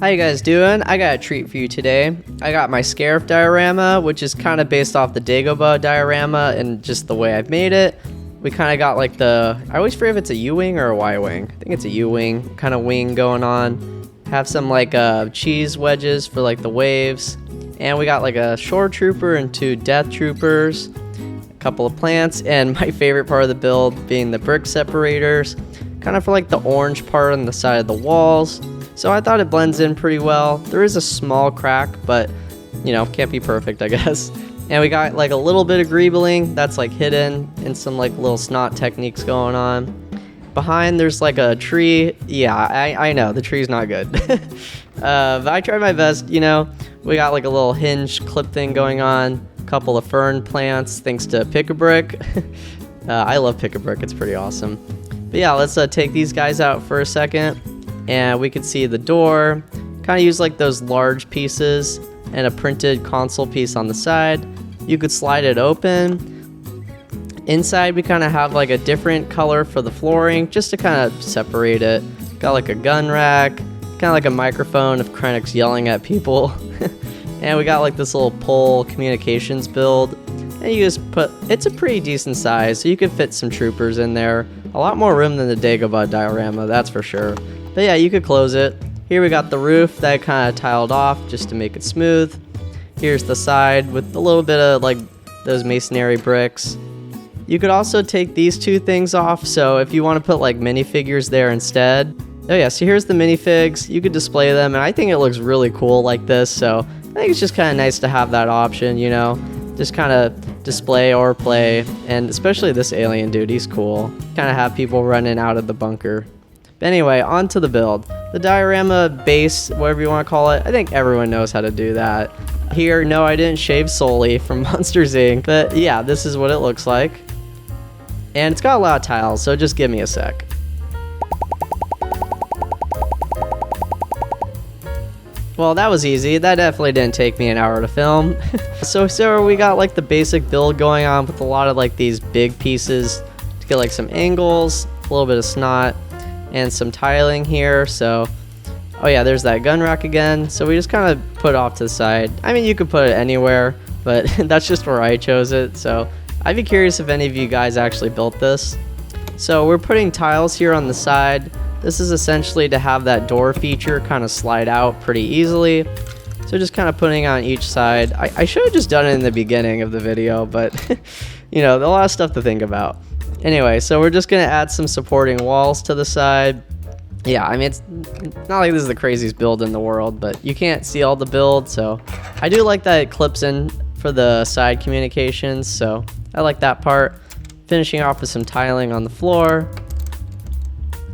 How you guys doing? I got a treat for you today. I got my Scariff diorama, which is kind of based off the Dagobah diorama and just the way I've made it. We kind of got like I always forget if it's a U-wing or a Y-wing. I think it's a U-wing kind of wing going on. Have some like cheese wedges for like the waves. And we got like a shore trooper and 2 death troopers. A couple of plants, and my favorite part of the build being the brick separators. Kind of for like the orange part on the side of the walls. So I thought it blends in pretty well. There is a small crack, but you know, can't be perfect, I guess. And we got like a little bit of greebling that's like hidden, and some like little snot techniques going on. Behind there's like a tree. Yeah, I know the tree's not good. But I tried my best, you know. We got like a little hinge clip thing going on. A couple of fern plants thanks to Pick-a-Brick. I love Pick-a-Brick, it's pretty awesome. But yeah, let's take these guys out for a second. And we can see the door. Kind of use like those large pieces and a printed console piece on the side. You could slide it open. Inside we kind of have like a different color for the flooring just to kind of separate it. Got like a gun rack, kind of like a microphone if Krennic's yelling at people. And we got like this little pole communications build. And you just it's a pretty decent size, so you could fit some troopers in there. A lot more room than the Dagobah diorama, that's for sure. But yeah, you could close it. Here we got the roof that I kind of tiled off just to make it smooth. Here's the side with a little bit of like those masonry bricks. You could also take these 2 things off, so if you want to put like minifigures there instead. Oh yeah, so here's the minifigs. You could display them, and I think it looks really cool like this, so I think it's just kind of nice to have that option, you know? Just kind of display or play, and especially this alien dude, he's cool. Kind of have people running out of the bunker. But anyway, on to the build. The diorama base, whatever you want to call it, I think everyone knows how to do that. Here, no, I didn't shave Sully from Monsters Inc. But yeah, this is what it looks like. And it's got a lot of tiles, so just give me a sec. Well, that was easy. That definitely didn't take me an hour to film. So we got like the basic build going on with a lot of like these big pieces to get like some angles, a little bit of snot, and some tiling here. So, oh yeah, there's that gun rack again. So we just kind of put it off to the side. I mean, you could put it anywhere, but that's just where I chose it. So I'd be curious if any of you guys actually built this. So we're putting tiles here on the side. This is essentially to have that door feature kind of slide out pretty easily. So just kind of putting on each side. I should have just done it in the beginning of the video, but you know, a lot of stuff to think about. Anyway, so we're just going to add some supporting walls to the side. Yeah, I mean, it's not like this is the craziest build in the world, but you can't see all the build, so I do like that it clips in for the side communications, so I like that part. Finishing off with some tiling on the floor.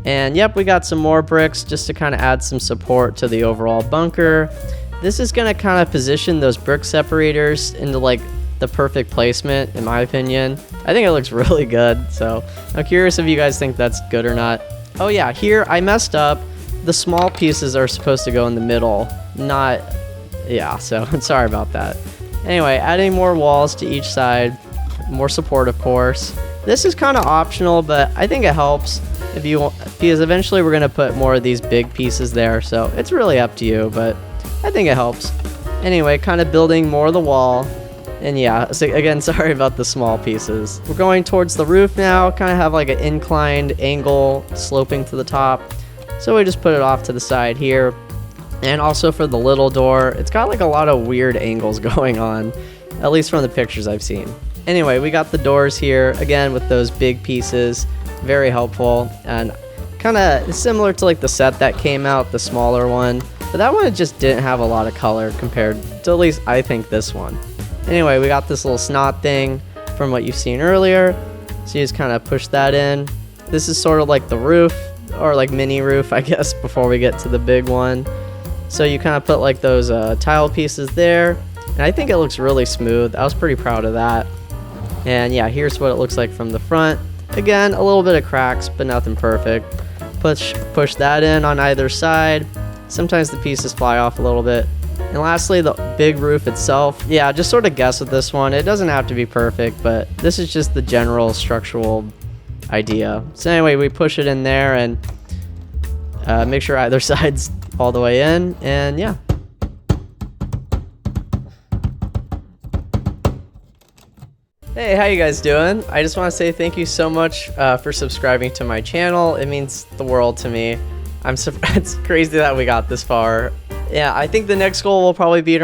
And yep, we got some more bricks just to kind of add some support to the overall bunker. This is going to kind of position those brick separators into like the perfect placement, in my opinion. I think it looks really good, so I'm curious if you guys think that's good or not. Oh yeah, here I messed up. The small pieces are supposed to go in the middle, not... Yeah, so I'm sorry about that. Anyway, adding more walls to each side, more support of course. This is kind of optional, but I think it helps if you want, because eventually we're going to put more of these big pieces there, so it's really up to you, but I think it helps. Anyway, kind of building more of the wall. And yeah, so again, sorry about the small pieces. We're going towards the roof now, kind of have like an inclined angle sloping to the top. So we just put it off to the side here. And also for the little door, it's got like a lot of weird angles going on, at least from the pictures I've seen. Anyway, we got the doors here, again with those big pieces, very helpful. And kind of similar to like the set that came out, the smaller one. But that one just didn't have a lot of color compared to at least I think this one. Anyway, we got this little snot thing from what you've seen earlier. So you just kind of push that in. This is sort of like the roof, or like mini roof, I guess, before we get to the big one. So you kind of put like those tile pieces there. And I think it looks really smooth. I was pretty proud of that. And yeah, here's what it looks like from the front. Again, a little bit of cracks, but nothing perfect. Push that in on either side. Sometimes the pieces fly off a little bit. And lastly, the big roof itself. Yeah, just sort of guess with this one. It doesn't have to be perfect, but this is just the general structural idea. So anyway, we push it in there and make sure either side's all the way in, and yeah. Hey, how you guys doing? I just want to say thank you so much for subscribing to my channel. It means the world to me. It's crazy that we got this far. Yeah, I think the next goal will probably be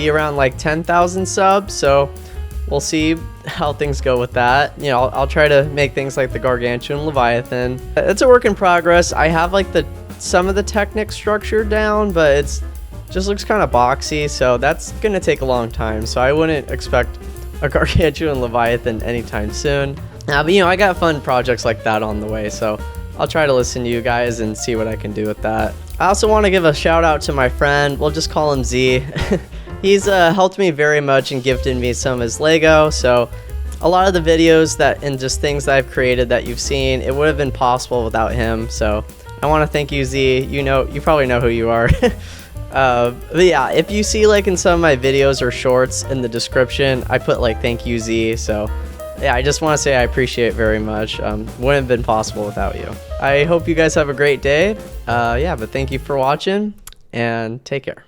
around like 10,000 subs, so we'll see how things go with that. You know, I'll try to make things like the Gargantuan Leviathan. It's a work in progress. I have like some of the Technic structure down, but it's just looks kind of boxy, so that's gonna take a long time. So I wouldn't expect a Gargantuan Leviathan anytime soon. But you know, I got fun projects like that on the way, so I'll try to listen to you guys and see what I can do with that. I also want to give a shout out to my friend, we'll just call him Z. He's helped me very much and gifted me some of his Lego, so a lot of the videos and just things that I've created that you've seen, it would have been possible without him, so I want to thank you, Z. You probably know who you are. But yeah, if you see like in some of my videos or shorts in the description, I put like thank you, Z. So yeah, I just want to say I appreciate it very much. Wouldn't have been possible without you. I hope you guys have a great day. Yeah, but thank you for watching and take care.